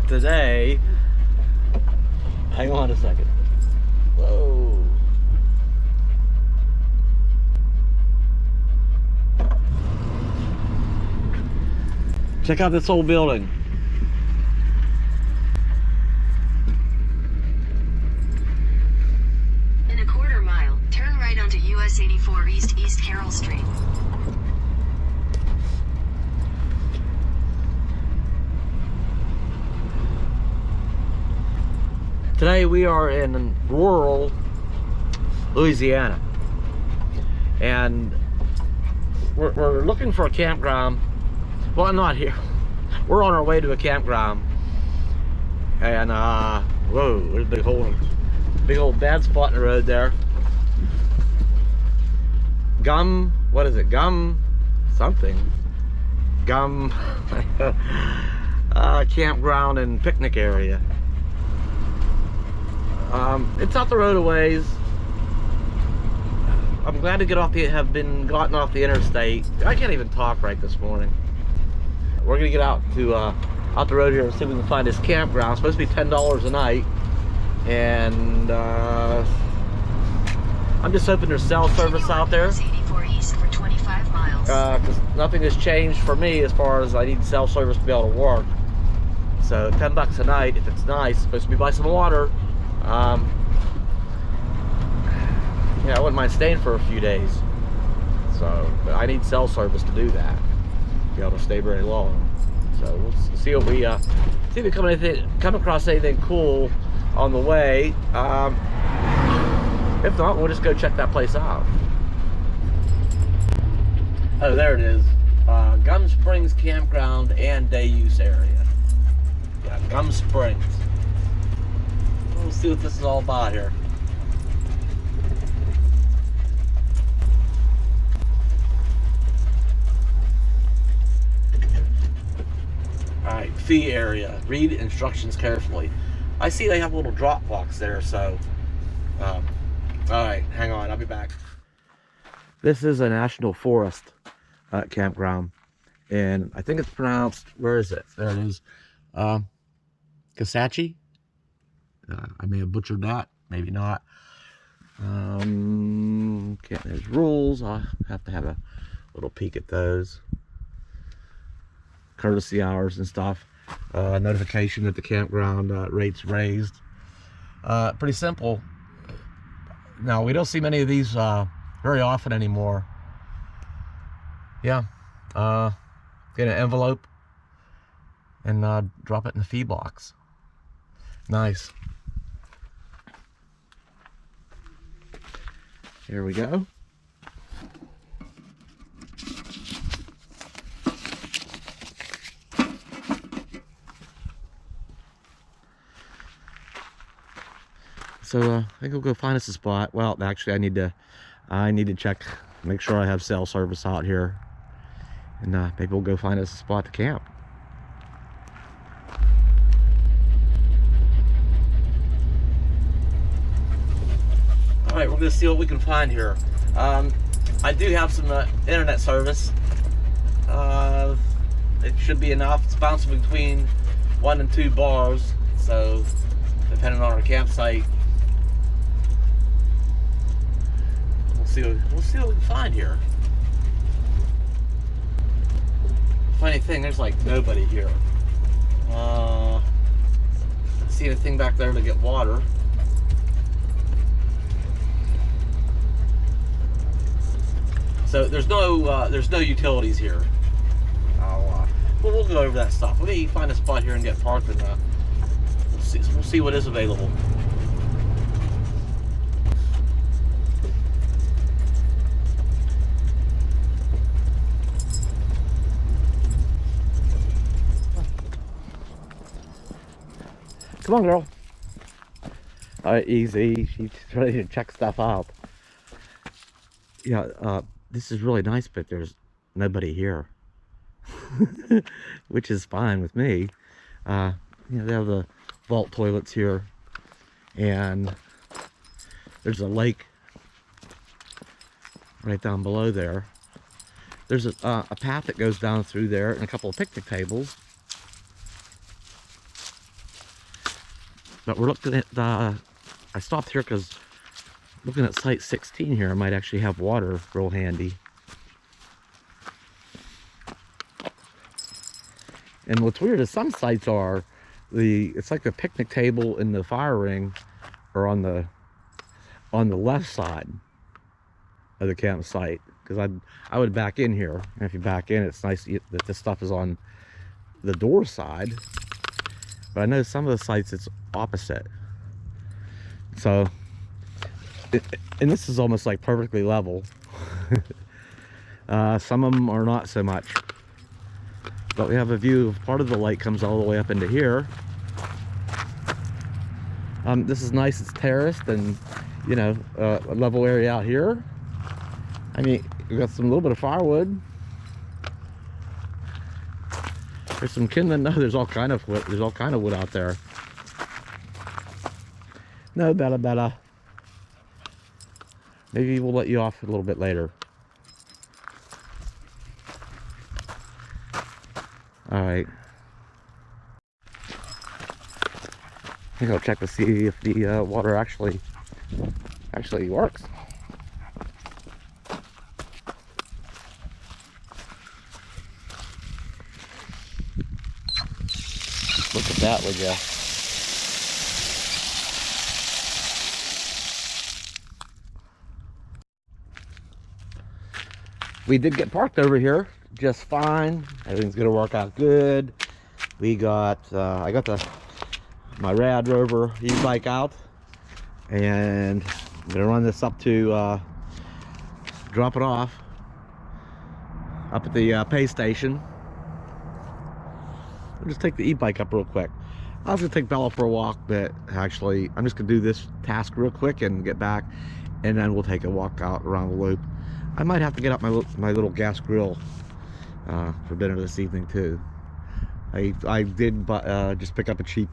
today, hang on a second. Whoa. Check out this old building. In a quarter mile, turn right onto US 84 East Carroll Street. Today we are in rural Louisiana, and we're looking for a campground. Well, I'm not here. We're on our way to a campground, and whoa, there's a big old bad spot in the road there. What is it? Campground and picnic area. It's out the road a ways. I'm glad to gotten off the interstate. I can't even talk right this morning. We're gonna get out the road here and see if we can find this campground. It's supposed to be $10 a night, and I'm just hoping there's cell service out there. 84 East for 25 miles. Because nothing has changed for me as far as I need cell service to be able to work. So $10 a night, if it's nice. It's supposed to be by some water. Yeah, I wouldn't mind staying for a few days. So, but I need cell service to do that. Be able to stay very long. So we'll see what we see if we come across anything cool on the way. If not, we'll just go check that place out. Oh, there it is. Gum Springs Campground and Day Use Area. Yeah, Gum Springs. We'll see what this is all about here. Alright, fee area. Read instructions carefully. I see they have a little drop box there, so alright, hang on, I'll be back. This is a national forest campground, and I think it's pronounced, where is it? There it is. Kasachi? I may have butchered that, maybe not. Okay, there's rules. I'll have to have a little peek at those. Courtesy hours and stuff. Notification that the campground rate's raised. Pretty simple. Now, we don't see many of these very often anymore. Yeah. Get an envelope and drop it in the fee box. Nice. Here we go. So I think we'll go find us a spot. Well, actually, I need to check, make sure I have cell service out here, and maybe we'll go find us a spot to camp. All right, we're gonna see what we can find here. I do have some internet service. It should be enough. It's bouncing between 1 and 2 bars, so depending on our campsite. We'll see what we can find here. Funny thing, there's like nobody here. Don't see anything back there to get water. So there's no utilities here. We'll go over that stuff. Let me find a spot here and get parked, and we'll see what is available. Come on, girl. All right, easy. She's ready to check stuff out. Yeah, this is really nice, but there's nobody here, which is fine with me. You know, they have the vault toilets here, and there's a lake right down below there. There's a path that goes down through there, and a couple of picnic tables. But we're looking at I stopped here because looking at site 16 here, I might actually have water real handy. And what's weird is some sites are it's like the picnic table and the fire ring are on the left side of the campsite, because I would back in here, and if you back in, it's nice that this stuff is on the door side. But I know some of the sites it's opposite. So, and this is almost like perfectly level. Some of them are not so much. But we have a view of part of the lake comes all the way up into here. This is nice, it's terraced, and you know, a level area out here. I mean, we got some little bit of firewood. There's some kindling. No, there's all kind of wood. There's all kind of wood out there. No, Bella. Maybe we'll let you off a little bit later. All right. I think I'll check to see if the water actually works. Look at that, would ya? We did get parked over here just fine. Everything's gonna work out good. We got I got my Rad Rover e-bike out, and I'm gonna run this up to drop it off up at the pay station. I'll just take the e-bike up real quick. I was gonna take Bella for a walk, but actually I'm just gonna do this task real quick and get back, and then we'll take a walk out around the loop. I might have to get up my little gas grill for dinner this evening too. I did just pick up a cheap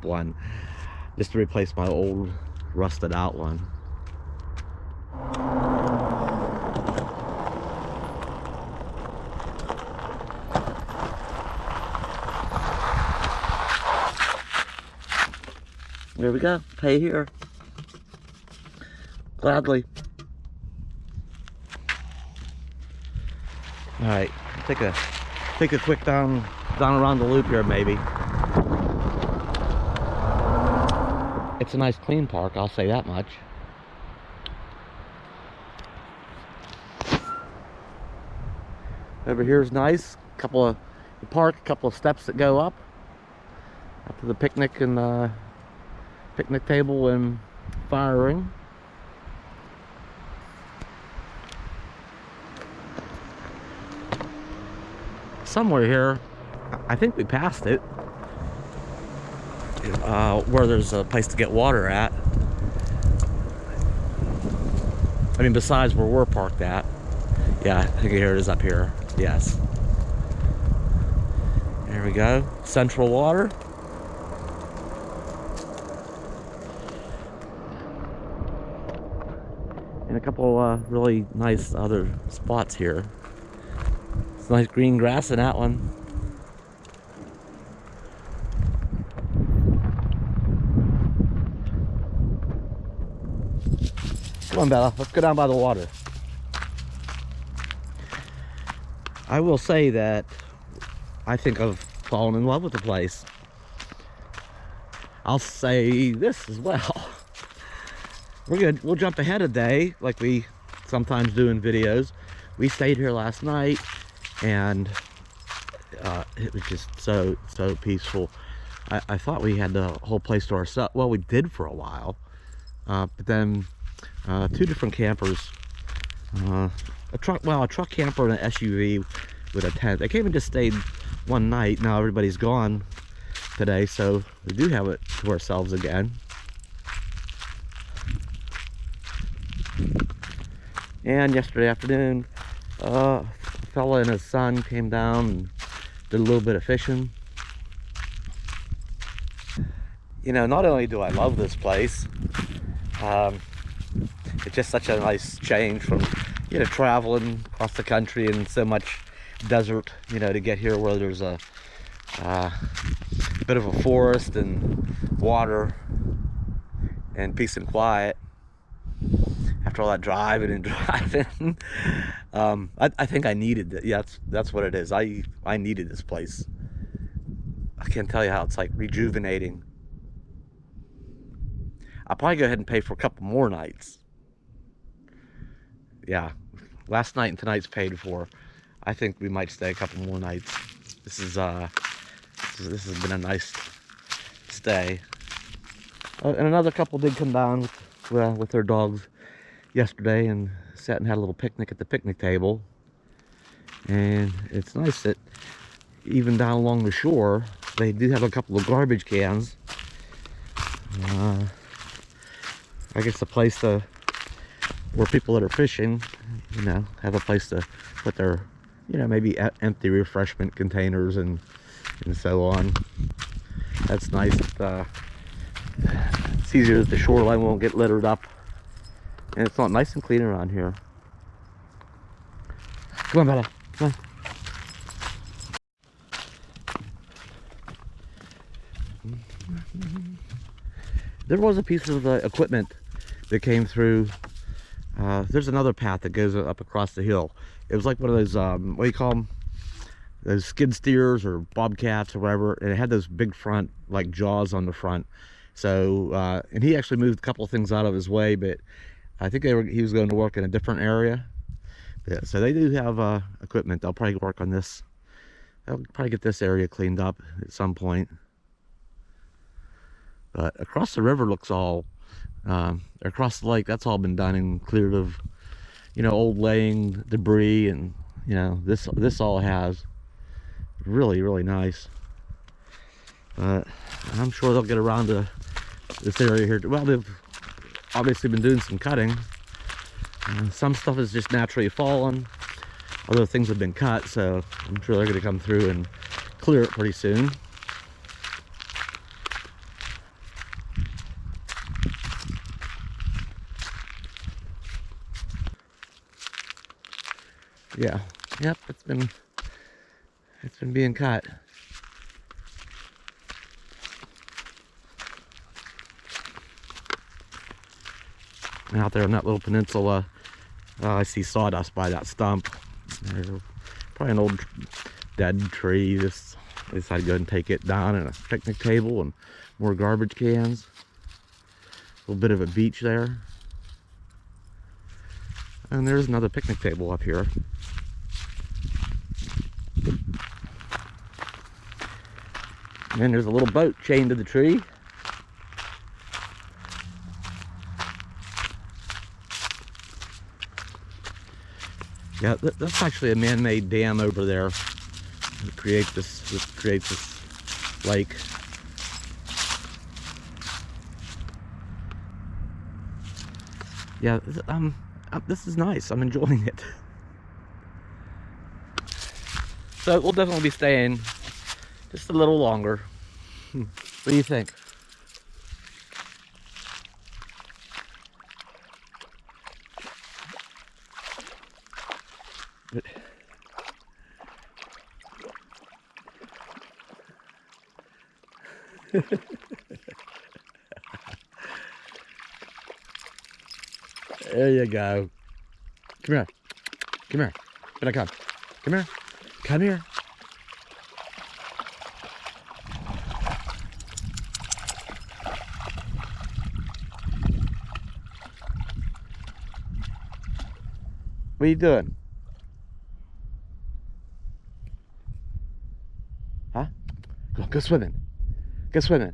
one just to replace my old rusted out one. There we go. Pay here. Gladly. All right, take a quick down around the loop here, maybe. It's a nice clean park, I'll say that much. Over here is nice. A couple of steps that go up to the picnic and picnic table and fire ring. Somewhere here, I think we passed it, where there's a place to get water at. I mean, besides where we're parked at. Yeah, I think here it is up here. Yes. There we go. Central water. And a couple really nice other spots here. It's nice green grass in that one. Come on, Bella, let's go down by the water. I will say that I think I've fallen in love with the place. I'll say this as well. We'll jump ahead a day like we sometimes do in videos. We stayed here last night, and it was just so peaceful. I thought we had the whole place to ourselves. Well, we did for a while, but then two different campers, a truck camper and an SUV with a tent. They came and just stayed one night. Now everybody's gone today, so we do have it to ourselves again. And yesterday afternoon, a fella and his son came down and did a little bit of fishing. You know, not only do I love this place, it's just such a nice change from, you know, traveling across the country and so much desert, you know, to get here where there's a A bit of a forest and water and peace and quiet after all that driving and driving. I think I needed it. Yeah, that's what it is. I needed this place. I can't tell you how it's like rejuvenating. I'll probably go ahead and pay for a couple more nights. Yeah, last night and tonight's paid for. I think we might stay a couple more nights. This has been a nice stay. And another couple did come down with their dogs yesterday and sat and had a little picnic at the picnic table. And it's nice that even down along the shore, they do have a couple of garbage cans. I guess a place where people that are fishing, you know, have a place to put their, you know, maybe empty refreshment containers and so on. That's nice. It's easier that the shoreline won't get littered up, and it's not nice and clean around here. Come on, Bella. Come on. There was a piece of equipment that came through. There's another path that goes up across the hill. It was like one of those, what do you call them? Those skid steers or bobcats or whatever. And it had those big front, like jaws on the front. So, and he actually moved a couple of things out of his way, but I think he was going to work in a different area. Yeah, so they do have equipment. They'll probably work on this. They'll probably get this area cleaned up at some point. But across the river looks all, across the lake, that's all been done and cleared of, you know, old laying debris, and, you know, this all has. Really, really nice. But I'm sure they'll get around to this area here. Well, they've obviously been doing some cutting. Some stuff is just naturally fallen. Other things have been cut, so I'm sure they're going to come through and clear it pretty soon. Yeah, yep, it's been being cut. And out there on that little peninsula, I see sawdust by that stump. There's probably an old dead tree. They decided to go and take it down, and a picnic table and more garbage cans. A little bit of a beach there. And there's another picnic table up here. And then there's a little boat chained to the tree. Yeah, that's actually a man-made dam over there that creates this lake. Yeah, this is nice. I'm enjoying it. So we'll definitely be staying just a little longer. What do you think? There you go. Come here. Come here. Better come. Come here. Come here. What are you doing? Huh? Go swimming. Go swimming.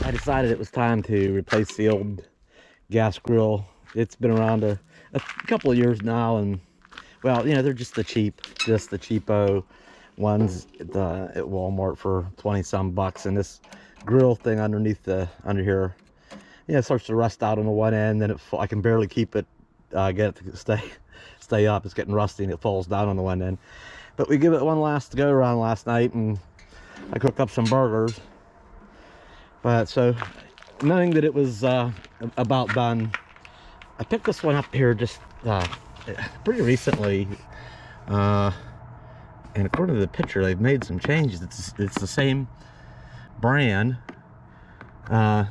I decided it was time to replace the old gas grill. It's been around a couple of years now, and well, you know, they're just the cheapo ones at Walmart for 20 some bucks. And this grill thing under here, yeah, it starts to rust out on the one end, then I can barely keep it get it to stay up. It's getting rusty and it falls down on the one end. But we give it one last go around last night, and I cooked up some burgers. But so, knowing that it was about done, I picked this one up here just pretty recently. And according to the picture, they've made some changes. It's the same brand. The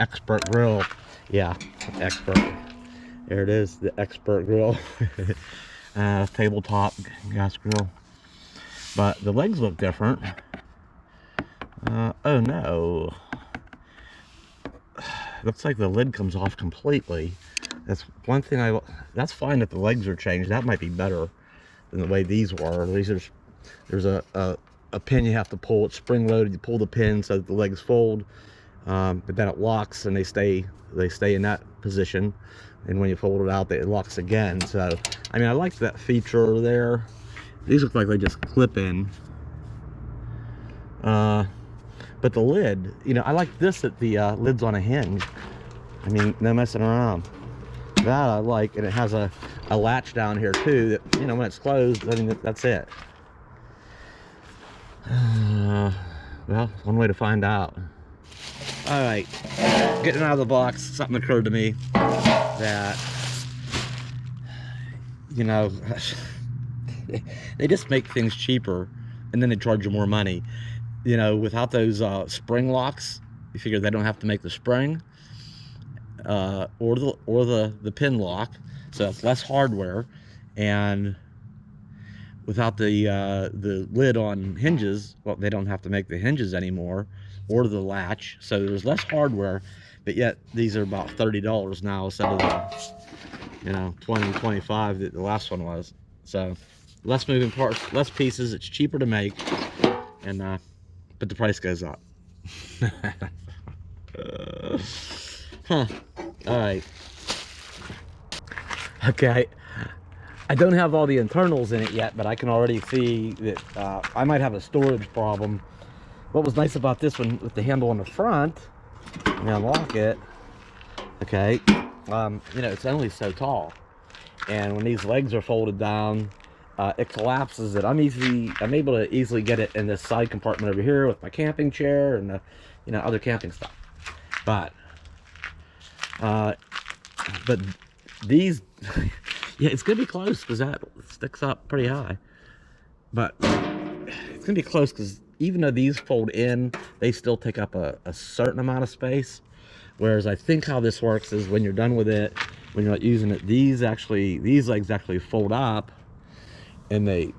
Expert Grill. Yeah, Expert. There it is, the Expert Grill. Tabletop gas grill. But the legs look different. Oh no. Looks like the lid comes off completely. That's one thing that's fine if the legs are changed. That might be better than the way these were. There's a pin you have to pull. It's spring loaded. You pull the pin so that the legs fold, but then it locks and they stay in that position. And when you fold it out, it locks again. So I mean, I like that feature there. These look like they just clip in. But the lid, you know, I like this that the lid's on a hinge. I mean, no messing around. That I like, and it has a latch down here too that, you know, when it's closed, I mean, that's it. Well, one way to find out. All right, getting out of the box, something occurred to me that, you know, they just make things cheaper and then they charge you more money. You know, without those spring locks, you figure they don't have to make the spring or the pin lock, so it's less hardware. And without the lid on hinges, well, they don't have to make the hinges anymore or the latch, so there's less hardware. But yet these are about $30 now instead of the, you know, 20, 25 that the last one was. So less moving parts, less pieces. It's cheaper to make, and but the price goes up. All right. Okay, I don't have all the internals in it yet, but I can already see that I might have a storage problem. What was nice about this one, with the handle on the front, let me unlock it. Okay, you know, it's only so tall, and when these legs are folded down, it collapses it. I'm able to easily get it in this side compartment over here with my camping chair and you know, other camping stuff. But these, yeah, it's gonna be close because that sticks up pretty high. But it's gonna be close because even though these fold in, they still take up a certain amount of space. Whereas I think how this works is when you're done with it, when you're not using it, these legs actually fold up, and it's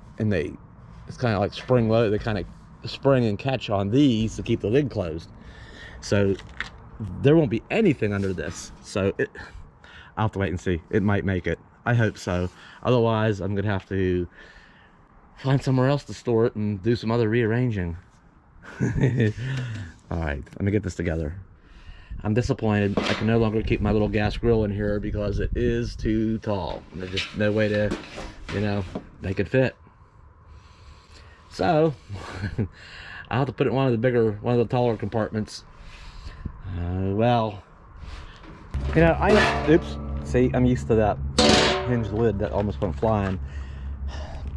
kind of like spring load. They kind of spring and catch on these to keep the lid closed. So there won't be anything under this. So I'll have to wait and see. It might make it. I hope so. Otherwise, I'm gonna have to find somewhere else to store it and do some other rearranging. All right, let me get this together. I'm disappointed. I can no longer keep my little gas grill in here because it is too tall. There's just no way to, you know, make it fit. So I'll have to put it in one of the taller compartments. Well, you know, oops, see, I'm used to that hinged lid that almost went flying.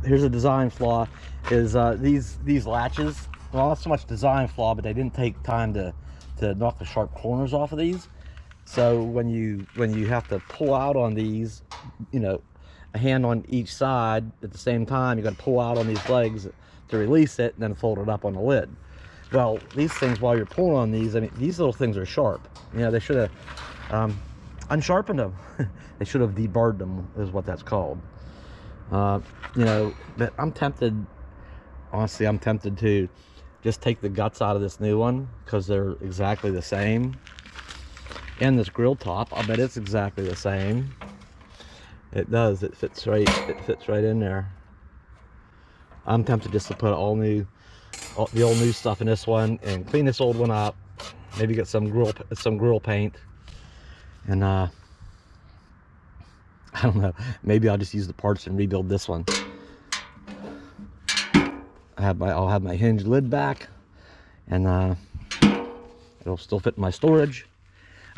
Here's a design flaw, is these latches, well, not so much design flaw, but they didn't take time to knock the sharp corners off of these. So when you have to pull out on these, you know, a hand on each side at the same time, you got to pull out on these legs to release it and then fold it up on the lid. Well, these things, while you're pulling on these, I mean, these little things are sharp. You know, they should have unsharpened them. They should have deburred them, is what that's called. You know, but I'm tempted, honestly, I'm tempted to just take the guts out of this new one because they're exactly the same. And this grill top, I bet it's exactly the same. It does, it fits right in there. I'm tempted just to put the old new stuff in this one and clean this old one up. Maybe get some grill paint, and I don't know, maybe I'll just use the parts and rebuild this one. I'll have my hinged lid back, and it'll still fit in my storage.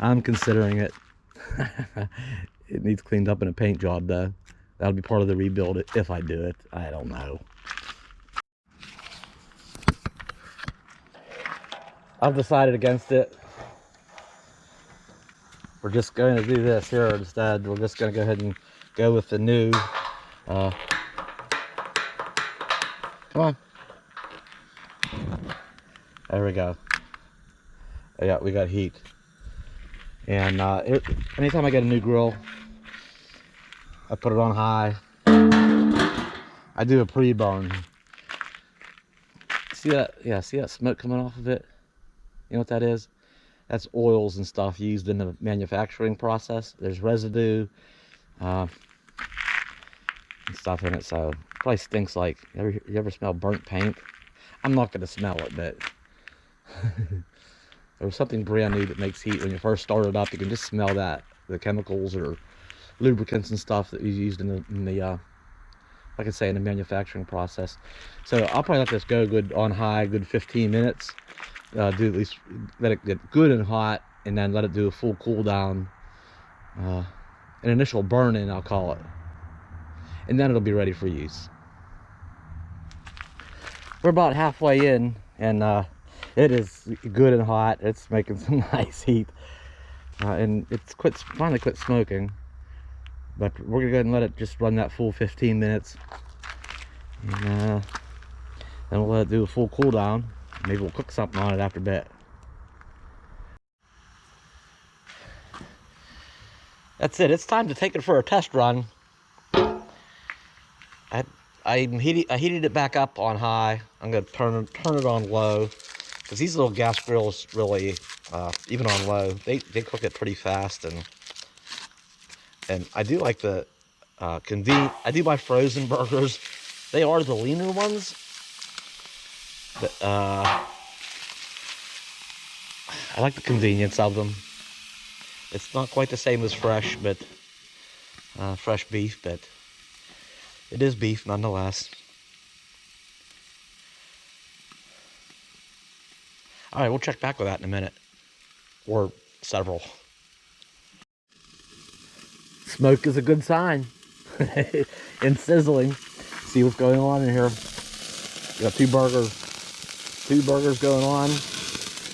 I'm considering it. needs cleaned up in a paint job though. That'll be part of the rebuild if I do it. I don't know. I've decided against it. We're just going to do this here instead. We're just going to go ahead and go with the new. Come on. There we go. Yeah, we got heat. And anytime I get a new grill, I put it on high. I do a pre-burn. See that? Yeah, see that smoke coming off of it? You know what that is? That's oils and stuff used in the manufacturing process. There's residue and stuff in it, so it probably stinks like, you ever smell burnt paint? I'm not gonna smell it, but there's something brand new that makes heat. When you first start it up, you can just smell that, the chemicals or lubricants and stuff that is used in the like I say, in the manufacturing process. So I'll probably let this go good on high, good 15 minutes. Do at least let it get good and hot, and then let it do a full cool down, an initial burn in, I'll call it, and then it'll be ready for use. We're about halfway in, and it is good and hot. It's making some nice heat, and it's finally quit smoking. But we're gonna go ahead and let it just run that full 15 minutes, and then we'll let it do a full cool down. Maybe we'll cook something on it after a bit. That's it. It's time to take it for a test run. I heated it back up on high. I'm gonna turn it on low, because these little gas grills really, even on low, they cook it pretty fast, and I do like the convenient. I do buy frozen burgers. They are the leaner ones. But I like the convenience of them. It's not quite the same as fresh, but fresh beef, but it is beef nonetheless. All right, we'll check back with that in a minute, or several. Smoke is a good sign. And sizzling. See what's going on in here. We got two burgers going on,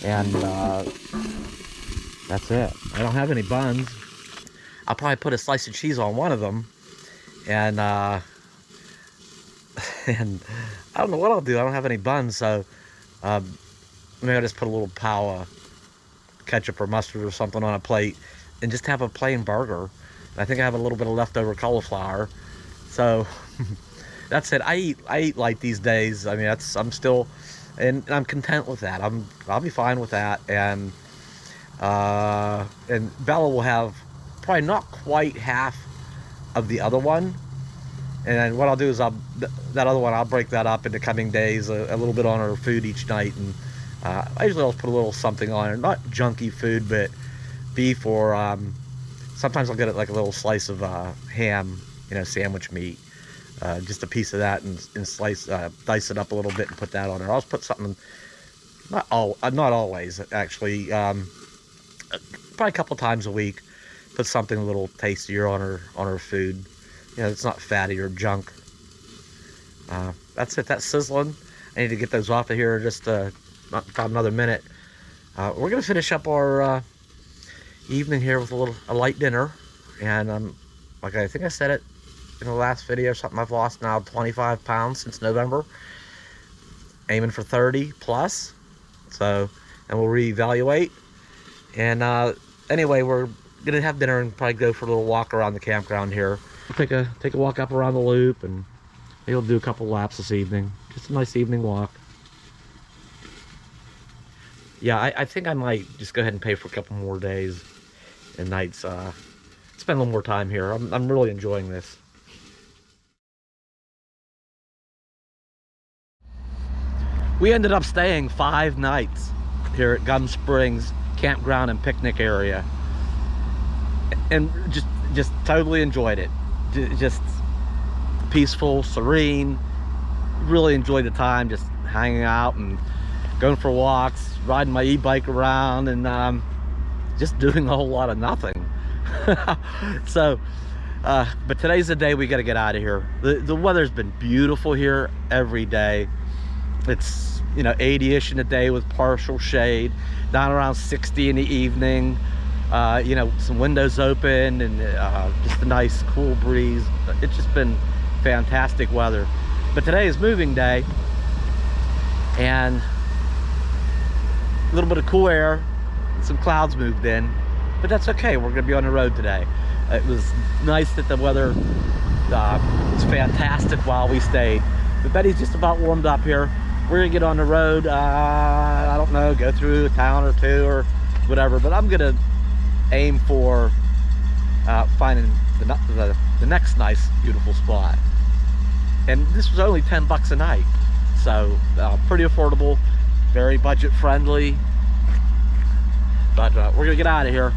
and that's it. I don't have any buns. I'll probably put a slice of cheese on one of them, and and I don't know what I'll do. I don't have any buns, so maybe I'll just put a little pow ketchup or mustard or something on a plate and just have a plain burger. I think I have a little bit of leftover cauliflower, so that's it. I eat light these days. I mean, I'm still, and I'm content with that. I'll be fine with that. And Bella will have probably not quite half of the other one. And then what I'll do is that other one, I'll break that up into coming days, a little bit on her food each night. And I usually always put a little something on her, not junky food, but beef, or sometimes I'll get it like a little slice of ham, sandwich meat. Just a piece of that, and dice it up a little bit and put that on there. I'll just put something, not always actually, probably a couple times a week, put something a little tastier on her food. It's not fatty or junk. That's it. That's sizzling. I need to get those off of here just about another minute. We're gonna finish up our evening here with a light dinner, and like I think I said it in the last video, something I've lost now 25 pounds since November, aiming for 30 plus. So, and we'll reevaluate. And anyway, we're gonna have dinner and probably go for a little walk around the campground here. We'll take a walk up around the loop, and maybe we'll do a couple laps this evening. Just a nice evening walk. Yeah, I think I might just go ahead and pay for a couple more days and nights. Spend a little more time here. I'm really enjoying this. We ended up staying 5 nights here at Gum Springs Campground and Picnic Area, and just totally enjoyed it. Just peaceful, serene. Really enjoyed the time, just hanging out and going for walks, riding my e-bike around, and just doing a whole lot of nothing. So, but today's the day we got to get out of here. The weather's been beautiful here every day. It's, you know, 80-ish in the day with partial shade, down around 60 in the evening. You know, some windows open and just a nice cool breeze. It's just been fantastic weather. But today is moving day, and a little bit of cool air, some clouds moved in, but that's okay. We're gonna be on the road today. It was nice that the weather was fantastic while we stayed. But Betty's just about warmed up here. We're gonna get on the road. I don't know, go through a town or two or whatever, but I'm gonna aim for finding the next nice, beautiful spot. And this was only 10 bucks a night, so pretty affordable, very budget friendly. But we're gonna get out of here.